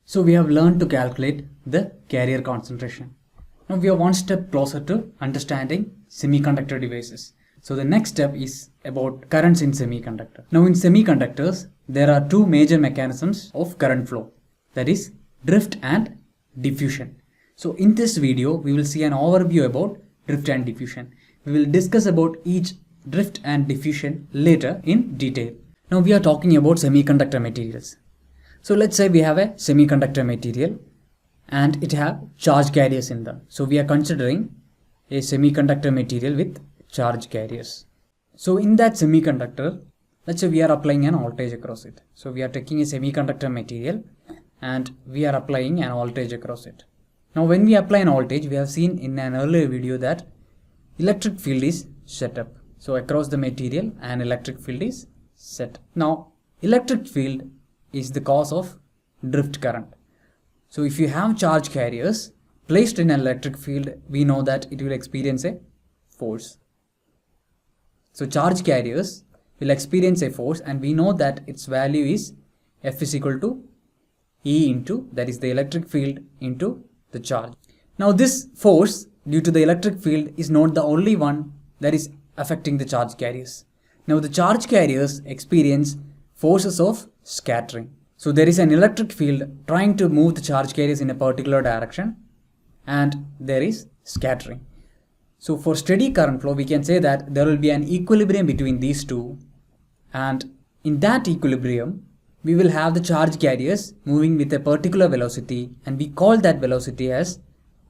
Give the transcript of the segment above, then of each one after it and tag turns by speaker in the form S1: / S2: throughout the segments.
S1: So we have learned to calculate the carrier concentration. Now we are one step closer to understanding semiconductor devices. So the next step is about currents in semiconductor. Now in semiconductors, there are two major mechanisms of current flow, that is drift and diffusion. So in this video, we will see an overview about drift and diffusion. We will discuss about each drift and diffusion later in detail. Now we are talking about semiconductor materials. So let's say we have a semiconductor material and it have charge carriers in them. So we are considering a semiconductor material with charge carriers. So in that semiconductor, let's say we are applying an voltage across it. So we are taking a semiconductor material and we are applying an voltage across it. Now when we apply an voltage, we have seen in an earlier video that electric field is set up. So across the material, an electric field is set. Now electric field is the cause of drift current. So if you have charge carriers placed in an electric field, we know that it will experience a force. So charge carriers will experience a force and we know that its value is F is equal to E into, that is the electric field into the charge. Now this force due to the electric field is not the only one that is affecting the charge carriers. Now the charge carriers experience forces of scattering. So there is an electric field trying to move the charge carriers in a particular direction and there is scattering. So for steady current flow, we can say that there will be an equilibrium between these two, and in that equilibrium, we will have the charge carriers moving with a particular velocity and we call that velocity as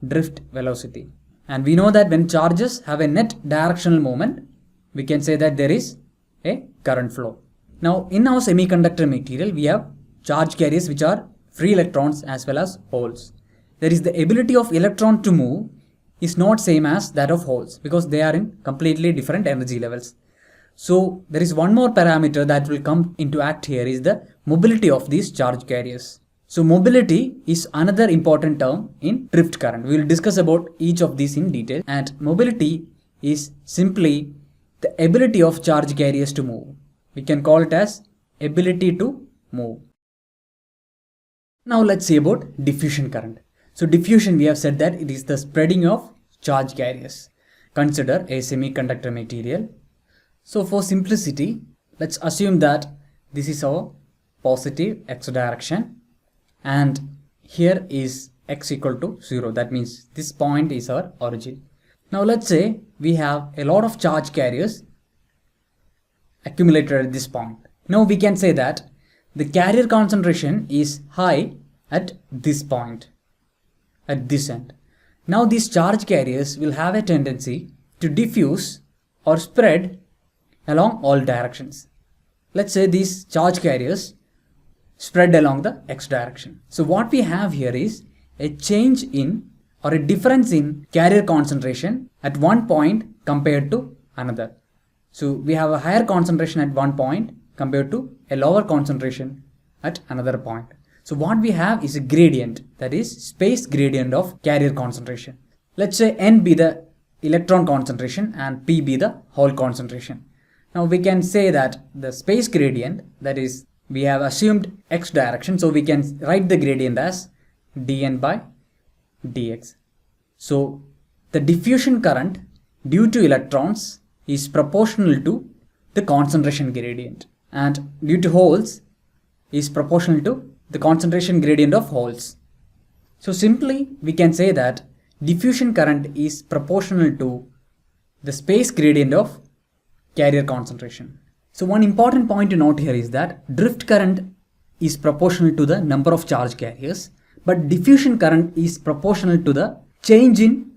S1: drift velocity. And we know that when charges have a net directional moment, we can say that there is a current flow. Now in our semiconductor material, we have charge carriers which are free electrons as well as holes. There is the ability of electron to move is not same as that of holes because they are in completely different energy levels. So there is one more parameter that will come into act here is the mobility of these charge carriers. So mobility is another important term in drift current. We will discuss about each of these in detail, and mobility is simply the ability of charge carriers to move. We can call it as ability to move. Now let's see about diffusion current. So diffusion, we have said that it is the spreading of charge carriers. Consider a semiconductor material. So for simplicity, let's assume that this is our positive x direction and here is x equal to 0. That means this point is our origin. Now let's say we have a lot of charge carriers accumulated at this point. Now we can say that the carrier concentration is high at this point, at this end. Now these charge carriers will have a tendency to diffuse or spread along all directions. Let's say these charge carriers spread along the x direction. So what we have here is a change in or a difference in carrier concentration at one point compared to another. So we have a higher concentration at one point compared to a lower concentration at another point. So what we have is a gradient, that is space gradient of carrier concentration. Let's say N be the electron concentration and P be the hole concentration. Now we can say that the space gradient, that is we have assumed x direction, so we can write the gradient as dN by dx. So the diffusion current due to electrons is proportional to the concentration gradient, and due to holes is proportional to the concentration gradient of holes. So simply we can say that diffusion current is proportional to the space gradient of carrier concentration. So one important point to note here is that drift current is proportional to the number of charge carriers, but diffusion current is proportional to the change in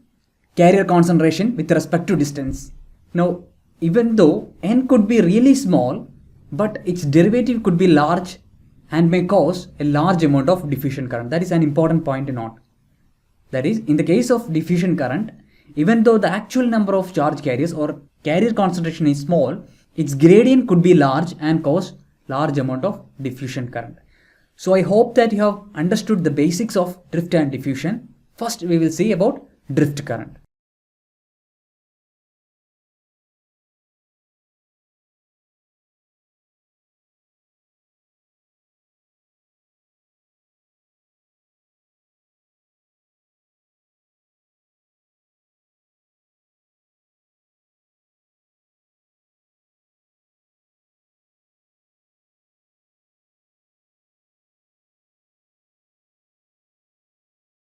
S1: carrier concentration with respect to distance. Now even though n could be really small, but its derivative could be large and may cause a large amount of diffusion current. That is an important point to note. That is, in the case of diffusion current, even though the actual number of charge carriers or carrier concentration is small, its gradient could be large and cause large amount of diffusion current. So I hope that you have understood the basics of drift and diffusion. First we will see about drift current.